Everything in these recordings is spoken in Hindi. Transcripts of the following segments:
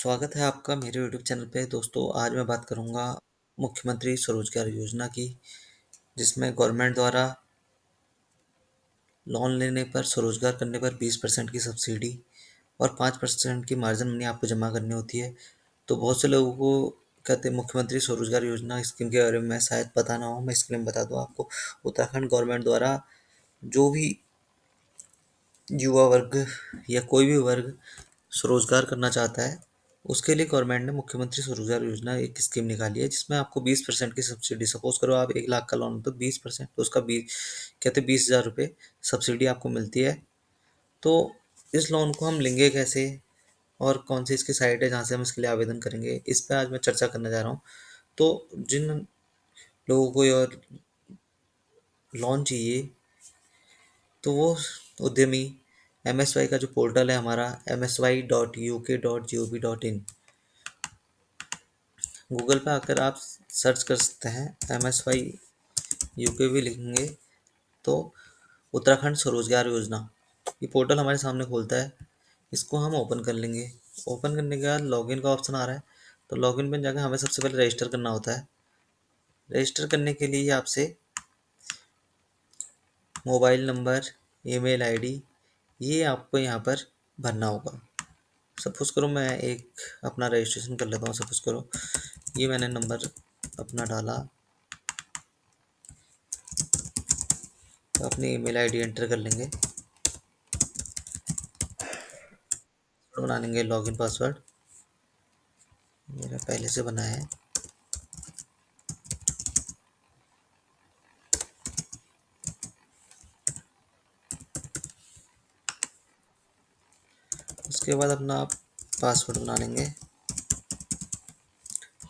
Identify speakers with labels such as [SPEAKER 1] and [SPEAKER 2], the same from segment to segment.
[SPEAKER 1] स्वागत है आपका मेरे यूट्यूब चैनल पे दोस्तों। आज मैं बात करूंगा मुख्यमंत्री स्वरोजगार योजना की, जिसमें गवर्नमेंट द्वारा लोन लेने पर, स्वरोजगार करने पर 20% की सब्सिडी और 5% की मार्जिन मनी आपको जमा करनी होती है। तो बहुत से लोगों को कहते हैं मुख्यमंत्री स्वरोजगार योजना स्कीम के बारे में शायद पता ना हो, मैं इसके लिए बता दूं आपको। उत्तराखंड गवर्नमेंट द्वारा जो भी युवा वर्ग या कोई भी वर्ग स्वरोजगार करना चाहता है, उसके लिए गवर्नमेंट ने मुख्यमंत्री स्वरोजगार योजना एक स्कीम निकाली है, जिसमें आपको 20% की सब्सिडी। सपोज करो आप 1 लाख का लोन, तो 20%, तो उसका 20 कहते 20,000 रुपये सब्सिडी आपको मिलती है। तो इस लोन को हम लेंगे कैसे और कौन सी इसकी साइट है जहाँ से हम इसके लिए आवेदन करेंगे, इस पर आज मैं चर्चा करने जा रहा हूँ। तो जिन लोगों को और लोन चाहिए, तो वो उद्यमी MSY का जो पोर्टल है हमारा, msy.uk.gov.in, गूगल पे आकर आप सर्च कर सकते हैं। MSY यूके भी लिखेंगे तो उत्तराखंड स्वरोजगार योजना, ये पोर्टल हमारे सामने खोलता है। इसको हम ओपन कर लेंगे। ओपन करने के बाद लॉगिन का ऑप्शन आ रहा है, तो लॉगिन में जाकर हमें सबसे पहले रजिस्टर करना होता है। रजिस्टर करने के लिए आपसे मोबाइल नंबर, ईमेल आईडी, ये आपको यहाँ पर भरना होगा। सपोज करो मैं एक अपना रजिस्ट्रेशन कर लेता हूँ। सपोज करो ये मैंने नंबर अपना डाला, तो अपनी ईमेल आईडी एंटर कर लेंगे, बना लेंगे लॉगिन पासवर्ड, मेरा पहले से बना है। उसके बाद अपना पासवर्ड बना लेंगे।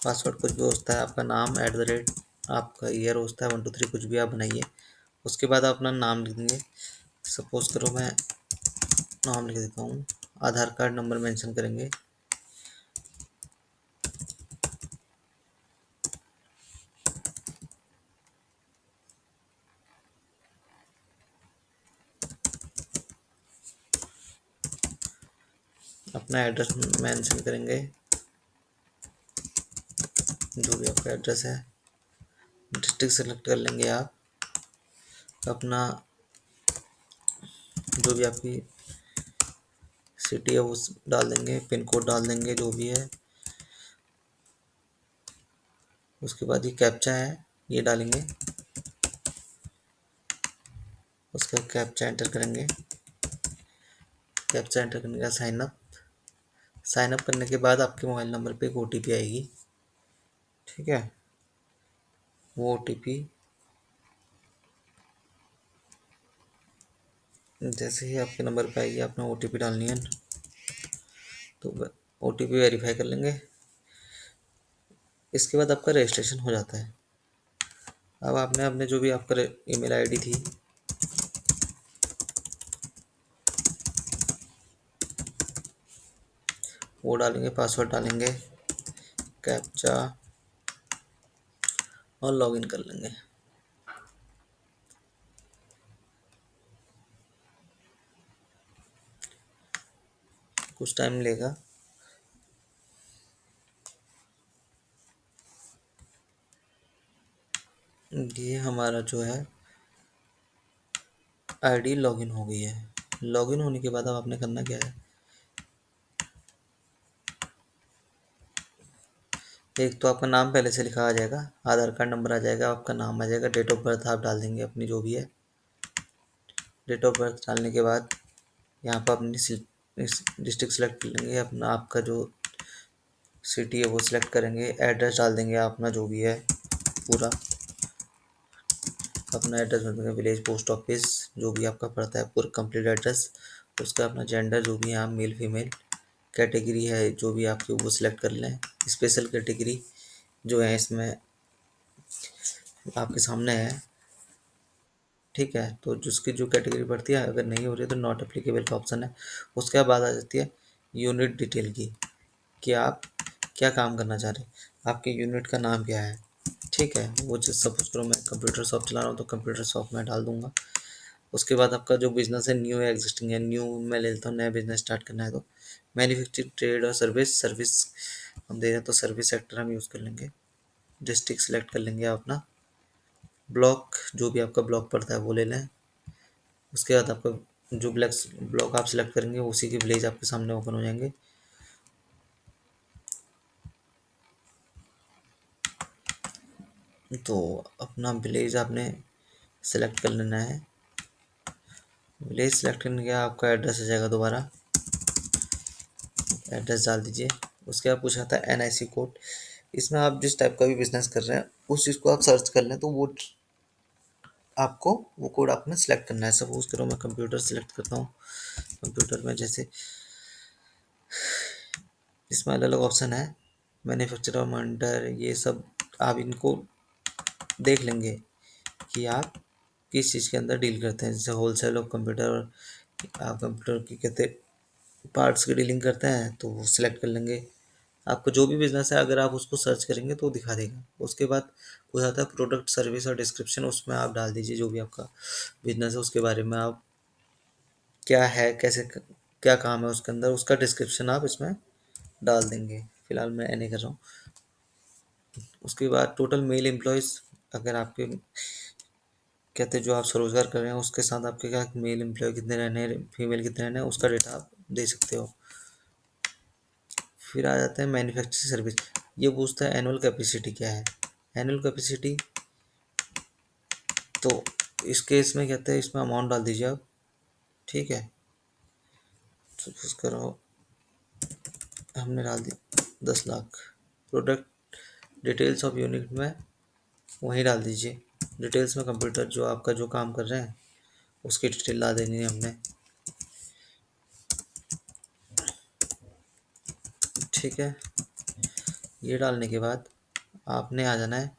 [SPEAKER 1] पासवर्ड कुछ भी होता है, आपका नाम @ आपका ईयर होता है 1 2 3, कुछ भी आप बनाइए। उसके बाद आप अपना नाम लिख देंगे। सपोज करो मैं नाम लिख देता हूँ। आधार कार्ड नंबर मेंशन करेंगे। अपना एड्रेस मेंशन करेंगे, जो भी आपका एड्रेस है। डिस्ट्रिक्ट सेलेक्ट कर लेंगे आप अपना, जो भी आपकी सिटी है वो डाल देंगे, पिन कोड डाल देंगे जो भी है। उसके बाद ये कैप्चा है, ये डालेंगे। उसका कैप्चा एंटर करेंगे। कैप्चा एंटर करने का साइन अप करने के बाद आपके मोबाइल नंबर पे एक OTP आएगी। ठीक है, वो OTP जैसे ही आपके नंबर पे आएगी, आपने OTP डालनी है। तो OTP वेरीफाई कर लेंगे। इसके बाद आपका रजिस्ट्रेशन हो जाता है। अब आपने अपने जो भी आपका ईमेल आईडी थी, वो डालेंगे, पासवर्ड डालेंगे, कैप्चा, और लॉगिन कर लेंगे। कुछ टाइम लेगा। ये हमारा जो है आईडी लॉगिन हो गई है। लॉगिन होने के बाद अब आपने करना क्या है, एक तो आपका नाम पहले से लिखा आ जाएगा, आधार कार्ड नंबर आ जाएगा, आपका नाम आ जाएगा, डेट ऑफ बर्थ आप डाल देंगे अपनी जो भी है। डेट ऑफ बर्थ डालने के बाद यहाँ पर अपनी डिस्ट्रिक्ट सेलेक्ट कर लेंगे, अपना आपका जो सिटी है वो सिलेक्ट करेंगे। एड्रेस डाल देंगे अपना जो भी है पूरा, अपना एड्रेस भर देंगे, विलेज पोस्ट ऑफिस जो भी आपका पड़ता है पूरा कंप्लीट एड्रेस। उसका अपना जेंडर जो भी है, आप मेल फीमेल, कैटेगरी है जो भी आपकी वो सिलेक्ट कर लें। स्पेशल कैटेगरी जो है इसमें आपके सामने है। ठीक है, तो जिसकी जो कैटेगरी पड़ती है, अगर नहीं हो रही है तो नॉट एप्लीकेबल का ऑप्शन है। उसके बाद आ जाती है यूनिट डिटेल की, कि आप क्या काम करना चाह रहे हैं, आपके यूनिट का नाम क्या है। ठीक है, वो जो सपोज करो मैं कंप्यूटर शॉप चला रहा हूँ, तो कंप्यूटर शॉप में डाल दूंगा। उसके बाद आपका जो बिजनेस है न्यू है एग्जिस्टिंग है, न्यू मैं ले लेता हूँ, नया बिजनेस स्टार्ट करना है तो मैन्युफैक्चरिंग, ट्रेड और सर्विस। सर्विस हम दे रहे हैं तो सर्विस सेक्टर हम यूज़ कर लेंगे। डिस्ट्रिक्ट सेलेक्ट कर लेंगे आप अपना। ब्लॉक, जो भी आपका ब्लॉक पड़ता है वो ले लें। उसके बाद आपका जो ब्लॉक आप सिलेक्ट करेंगे उसी के विलेज आपके सामने ओपन हो जाएंगे। तो अपना विलेज आपने सेलेक्ट कर लेना है। विलेज सेलेक्ट करने के बाद आपका एड्रेस आ जाएगा दोबारा, एड्रेस डाल दीजिए। उसके बाद पूछा था NIC कोड। इसमें आप जिस टाइप का भी बिजनेस कर रहे हैं उस चीज़ को आप सर्च कर लें तो वो आपको वो कोड आपने सेलेक्ट करना है। सपोज करो मैं कंप्यूटर सेलेक्ट करता हूँ। कंप्यूटर में जैसे इसमें अलग अलग ऑप्शन है, मैन्युफैक्चरर, मॉनिटर, ये सब आप इनको देख लेंगे कि आप किस चीज़ के अंदर डील करते हैं। जैसे होलसेल ऑफ कंप्यूटर, आप कंप्यूटर की कहते पार्ट्स की डीलिंग करते हैं तो वो सिलेक्ट कर लेंगे। आपका जो भी बिजनेस है अगर आप उसको सर्च करेंगे तो वो दिखा देगा। उसके बाद हो जाता है प्रोडक्ट, सर्विस और डिस्क्रिप्शन, उसमें आप डाल दीजिए जो भी आपका बिजनेस है उसके बारे में, आप क्या है, कैसे क्या काम है उसके अंदर, उसका डिस्क्रिप्शन आप इसमें डाल देंगे। फिलहाल मैं नहीं कर रहा हूँ। उसके बाद टोटल मेल एम्प्लॉयज़, अगर आपके कहते हैं जो आप स्वरोजगार कर रहे हैं उसके साथ आपके क्या मेल एम्प्लॉय कितने रहने हैं, फीमेल कितने रहने हैं, उसका डेटा आप दे सकते हो। फिर आ जाते हैं मैन्युफैक्चरिंग सर्विस। ये पूछता है एनुअल कैपेसिटी क्या है। एनुअल कैपेसिटी तो इस केस में कहते हैं इसमें अमाउंट डाल दीजिए आप, ठीक है। सपोज करो हमने डाल दी 10 lakh. Product details of unit में वहीं डाल दीजिए। डिटेल्स में कंप्यूटर जो आपका जो काम कर रहे हैं उसकी डिटेल ला देनी है हमने, ठीक है। ये डालने के बाद आपने आ जाना है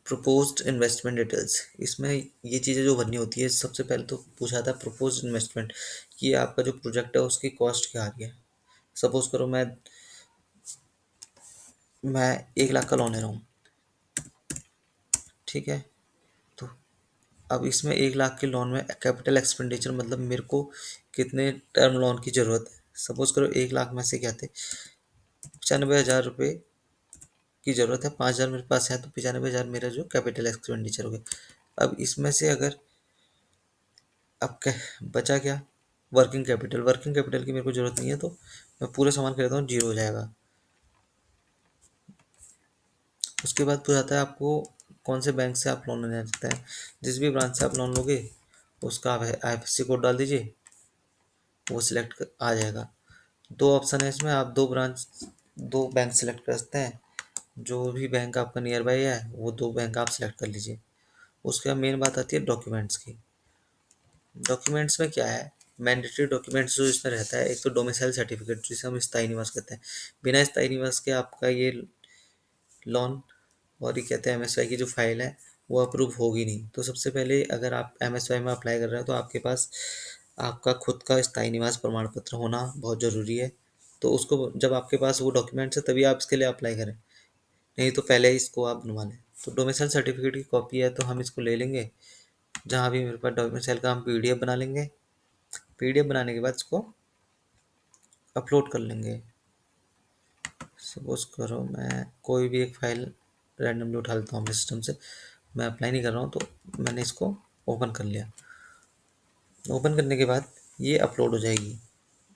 [SPEAKER 1] प्रपोज्ड इन्वेस्टमेंट डिटेल्स। इसमें ये चीज़ें जो भरनी होती है, सबसे पहले तो पूछा था प्रपोज्ड इन्वेस्टमेंट कि आपका जो प्रोजेक्ट है उसकी कॉस्ट क्या आ रही है। सपोज करो मैं 1 लाख का लोन ले रहा हूँ, ठीक है। तो अब इसमें 1 लाख के लोन में कैपिटल एक्सपेंडिचर मतलब मेरे को कितने टर्म लोन की ज़रूरत है। सपोज करो 1 लाख में से क्या थे 95,000 रुपये की ज़रूरत है, 5,000 मेरे पास है तो 95,000 मेरा जो कैपिटल एक्सपेंडिचर हो गया। अब इसमें से अगर अब क्या बचा, क्या वर्किंग कैपिटल। वर्किंग कैपिटल की मेरे को ज़रूरत नहीं है तो मैं पूरे सामान खरीदता हूँ, जीरो हो जाएगा। उसके बाद पूछा जाता है आपको कौन से बैंक से आप लोन लेना चाहते हैं। जिस भी ब्रांच से आप लोन लोगे उसका आप IFSC कोड डाल दीजिए, वो सिलेक्ट आ जाएगा। दो ऑप्शन है इसमें, आप दो बैंक सेलेक्ट कर सकते हैं। जो भी बैंक आपका नियर बाई है वो दो बैंक आप सेलेक्ट कर लीजिए। उसके बाद मेन बात आती है डॉक्यूमेंट्स की। डॉक्यूमेंट्स में क्या है, मैंडेटरी डॉक्यूमेंट्स जो इसमें रहता है, एक तो डोमिसाइल सर्टिफिकेट जिसे हम स्थायी निवास कहते हैं। बिना स्थायी निवास के आपका ये लोन और ये कहते हैं MSY की जो फाइल है वो अप्रूव होगी नहीं। तो सबसे पहले अगर आप MSY में अप्लाई कर रहे हैं तो आपके पास आपका खुद का स्थायी निवास प्रमाण पत्र होना बहुत ज़रूरी है। तो उसको जब आपके पास वो डॉक्यूमेंट्स है तभी आप इसके लिए अप्लाई करें, नहीं तो पहले ही इसको आप बनवा लें। तो डोमिसाइल सर्टिफिकेट की कॉपी है तो हम इसको ले लेंगे। जहाँ भी मेरे पास डोमिसाइल का हम PDF बना लेंगे। PDF बनाने के बाद इसको अपलोड कर लेंगे। सपोज करो मैं कोई भी एक फाइल रैंडमली उठा लेता हूँ अपने सिस्टम से, मैं अप्लाई नहीं कर रहा हूँ तो मैंने इसको ओपन कर लिया। ओपन करने के बाद ये अपलोड हो जाएगी,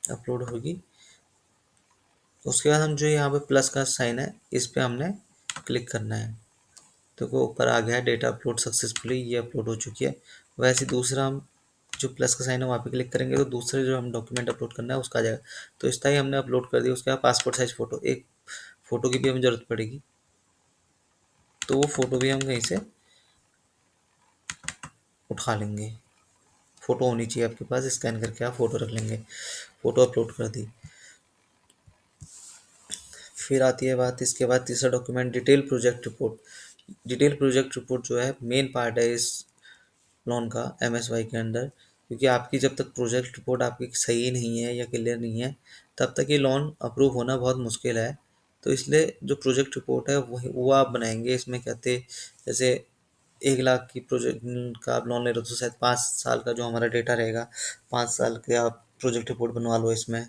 [SPEAKER 1] अपलोड होगी। उसके बाद हम जो यहाँ पे प्लस का साइन है इस पे हमने क्लिक करना है। तो वो ऊपर आ गया है डेटा अपलोड सक्सेसफुली, ये अपलोड हो चुकी है। वैसे दूसरा हम जो प्लस का साइन है वहाँ पे क्लिक करेंगे तो दूसरे जो हम डॉक्यूमेंट अपलोड करना है उसका आ जाएगा। तो इस तरह ही हमने अपलोड कर दिया। उसके बाद पासपोर्ट साइज फ़ोटो, एक फ़ोटो की भी हमें ज़रूरत पड़ेगी तो वो फ़ोटो भी हम कहीं से उठा लेंगे। फ़ोटो होनी चाहिए आपके पास, स्कैन करके आप फ़ोटो रख लेंगे। फ़ोटो अपलोड कर दी। फिर आती है बात इसके बाद तीसरा document detail project report. Detail project report जो है मेन पार्ट है इस लोन का MSY के अंदर, क्योंकि आपकी जब तक प्रोजेक्ट रिपोर्ट आपकी सही नहीं है या क्लियर नहीं है तब तक ये लोन अप्रूव होना बहुत मुश्किल है। तो इसलिए जो प्रोजेक्ट रिपोर्ट है वो आप बनाएंगे। इसमें कहते जैसे 1 लाख की प्रोजेक्ट का आप लोन ले रहे हो तो शायद 5 साल का जो हमारा डेटा रहेगा, 5 साल के आप प्रोजेक्ट रिपोर्ट बनवा लो इसमें।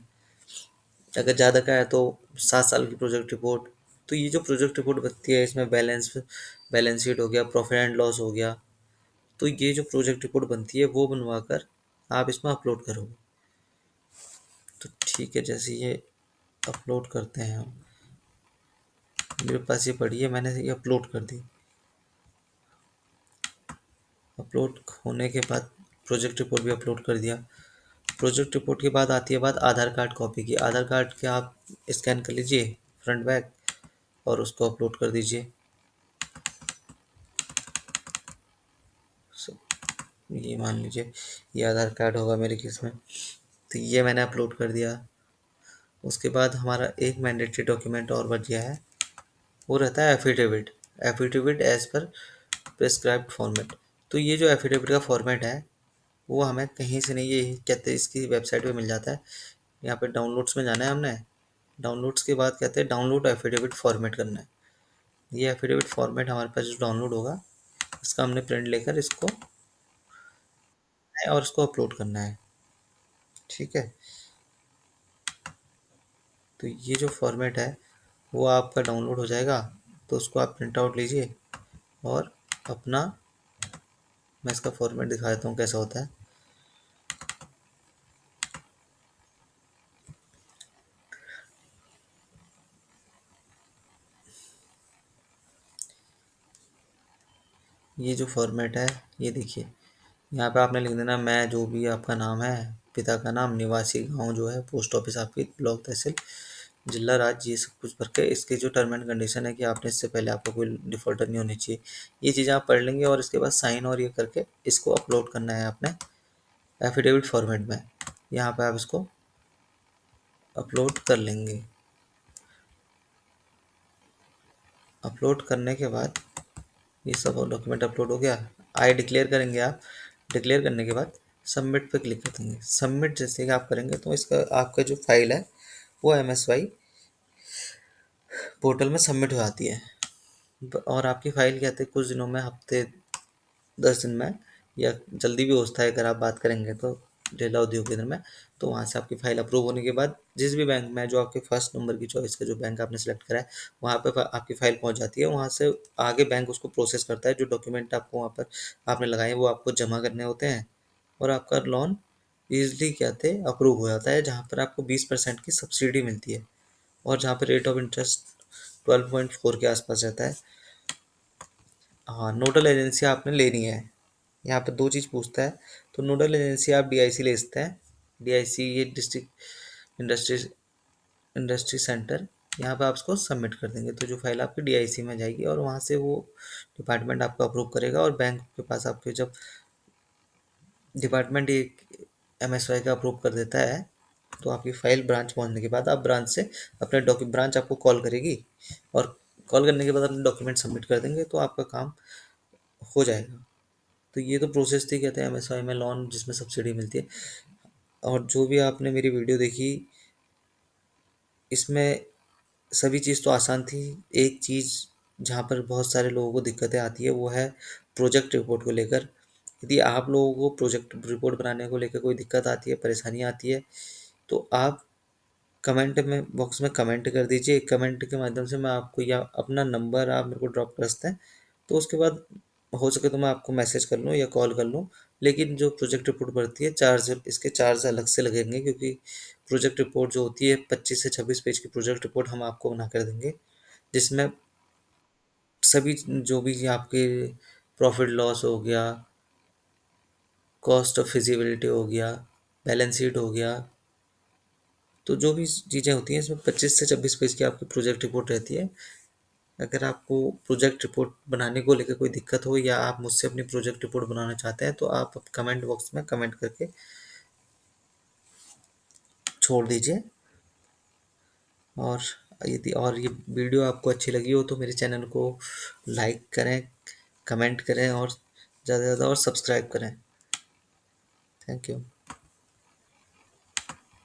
[SPEAKER 1] अगर ज़्यादा का है तो 7 साल की प्रोजेक्ट रिपोर्ट। तो ये जो प्रोजेक्ट रिपोर्ट बनती है इसमें बैलेंस शीट हो गया, प्रॉफिट एंड लॉस हो गया। तो ये जो प्रोजेक्ट रिपोर्ट बनती है वो बनवा कर आप इसमें अपलोड करोगे। तो ठीक है, जैसे ये अपलोड करते हैं हम, मेरे पास ये पड़ी है, मैंने ये अपलोड कर दी। अपलोड होने के बाद प्रोजेक्ट रिपोर्ट भी अपलोड कर दिया। प्रोजेक्ट रिपोर्ट के बाद आती है बात आधार कार्ड कॉपी की। आधार कार्ड के आप स्कैन कर लीजिए फ्रंट बैक और उसको अपलोड कर दीजिए। ये मान लीजिए ये आधार कार्ड होगा मेरे केस में, तो ये मैंने अपलोड कर दिया। उसके बाद हमारा एक मैंडेटरी डॉक्यूमेंट और बच गया है, वो रहता है affidavit. Affidavit as per prescribed format. तो ये जो एफिडेविट का फॉर्मेट है वो हमें कहीं से नहीं, ये कहते हैं इसकी वेबसाइट पे मिल जाता है। यहाँ पे डाउनलोड्स में जाना है हमने। डाउनलोड्स के बाद कहते हैं डाउनलोड एफिडेविट फॉर्मेट करना है। ये एफिडेविट फॉर्मेट हमारे पास जो डाउनलोड होगा इसका हमने प्रिंट लेकर इसको और इसको अपलोड करना है। ठीक है, तो ये जो फॉर्मेट है वो आपका डाउनलोड हो जाएगा। तो उसको आप प्रिंट आउट लीजिए और अपना, मैं इसका फॉर्मेट दिखा देता हूँ कैसा होता है। ये जो फॉर्मेट है ये देखिए, यहाँ पे आपने लिख देना मैं, जो भी आपका नाम है, पिता का नाम, निवासी गांव जो है, पोस्ट ऑफिस आपकी, ब्लॉक तहसील, जिला राज्य, ये सब कुछ भर के। इसके जो टर्म एंड कंडीशन है कि आपने इससे पहले आपको कोई डिफॉल्टर नहीं होनी चाहिए, ये चीज़ें आप पढ़ लेंगे और इसके बाद साइन और ये करके इसको अपलोड करना है आपने एफिडेविट फॉर्मेट में। यहाँ पे आप इसको अपलोड कर लेंगे। अपलोड करने के बाद ये सब डॉक्यूमेंट अपलोड हो गया। आई डिक्लेयर करेंगे आप। डिक्लेयर करने के बाद सबमिट पे क्लिक कर देंगे। सबमिट जैसे कि आप करेंगे तो इसका आपका जो फाइल है वो MSY पोर्टल में सबमिट हो जाती है। और आपकी फाइल कहते हैं कुछ दिनों में, हफ्ते 10 दिन में, या जल्दी भी होता है अगर आप बात करेंगे तो डेला उद्योग केंद्र में। तो वहाँ से आपकी फाइल अप्रूव होने के बाद जिस भी बैंक में जो आपके फर्स्ट नंबर की चॉइस का जो बैंक आपने सेलेक्ट करा है वहाँ पे आपकी फाइल पहुँच जाती है। वहाँ से आगे बैंक उसको प्रोसेस करता है, जो डॉक्यूमेंट आपको वहाँ पर आपने लगाए हैं वो आपको जमा करने होते हैं और आपका लोन ईजिली कहते अप्रूव हो जाता है, जहाँ पर आपको 20% की सब्सिडी मिलती है और जहाँ पर रेट ऑफ इंटरेस्ट 12.4 के आसपास रहता है। हाँ, नोडल एजेंसी आपने लेनी है। यहाँ पे दो चीज़ पूछता है, तो नोडल एजेंसी आप DIC ले सकते हैं। DIC ये डिस्ट्रिक्ट इंडस्ट्री इंडस्ट्री सेंटर। यहाँ पे आप उसको सबमिट कर देंगे तो जो फाइल आपकी DIC में जाएगी और वहाँ से वो डिपार्टमेंट आपको अप्रूव करेगा। और बैंक के पास आपके जब डिपार्टमेंट एक MSY का अप्रूव कर देता है तो आपकी फाइल ब्रांच पहुँचने के बाद आप ब्रांच से अपने ब्रांच आपको कॉल करेगी और कॉल करने के बाद अपने डॉक्यूमेंट सबमिट कर देंगे तो आपका काम हो जाएगा। तो ये तो प्रोसेस थी, कहते हैं MSY में लोन जिसमें सब्सिडी मिलती है। और जो भी आपने मेरी वीडियो देखी इसमें सभी चीज़ तो आसान थी। एक चीज़ जहाँ पर बहुत सारे लोगों को दिक्कतें आती है वो है प्रोजेक्ट रिपोर्ट को लेकर। यदि आप लोगों को प्रोजेक्ट रिपोर्ट बनाने को लेकर कोई दिक्कत आती है, परेशानी आती है, तो आप कमेंट में बॉक्स में कमेंट कर दीजिए। कमेंट के माध्यम से मैं आपको, या अपना नंबर आप मेरे को ड्रॉप कर सकते हैं, तो उसके बाद हो सके तो मैं आपको मैसेज कर लूँ या कॉल कर लूँ। लेकिन जो प्रोजेक्ट रिपोर्ट बढ़ती है चार्ज, इसके चार्ज अलग से लगेंगे, क्योंकि प्रोजेक्ट रिपोर्ट जो होती है 25 से 26 पेज की प्रोजेक्ट रिपोर्ट हम आपको बना कर देंगे, जिसमें सभी जो भी आपके प्रॉफिट लॉस हो गया, कॉस्ट ऑफ फिजिबिलिटी हो गया, बैलेंस शीट हो गया, तो जो भी चीज़ें होती हैं इसमें 25 से 26 पेज की आपकी प्रोजेक्ट रिपोर्ट रहती है। अगर आपको प्रोजेक्ट रिपोर्ट बनाने को लेकर कोई दिक्कत हो या आप मुझसे अपनी प्रोजेक्ट रिपोर्ट बनाना चाहते हैं तो आप कमेंट बॉक्स में कमेंट करके छोड़ दीजिए। और यदि और ये वीडियो आपको अच्छी लगी हो तो मेरे चैनल को लाइक करें, कमेंट करें और ज़्यादा से ज़्यादा और सब्सक्राइब करें। Thank you.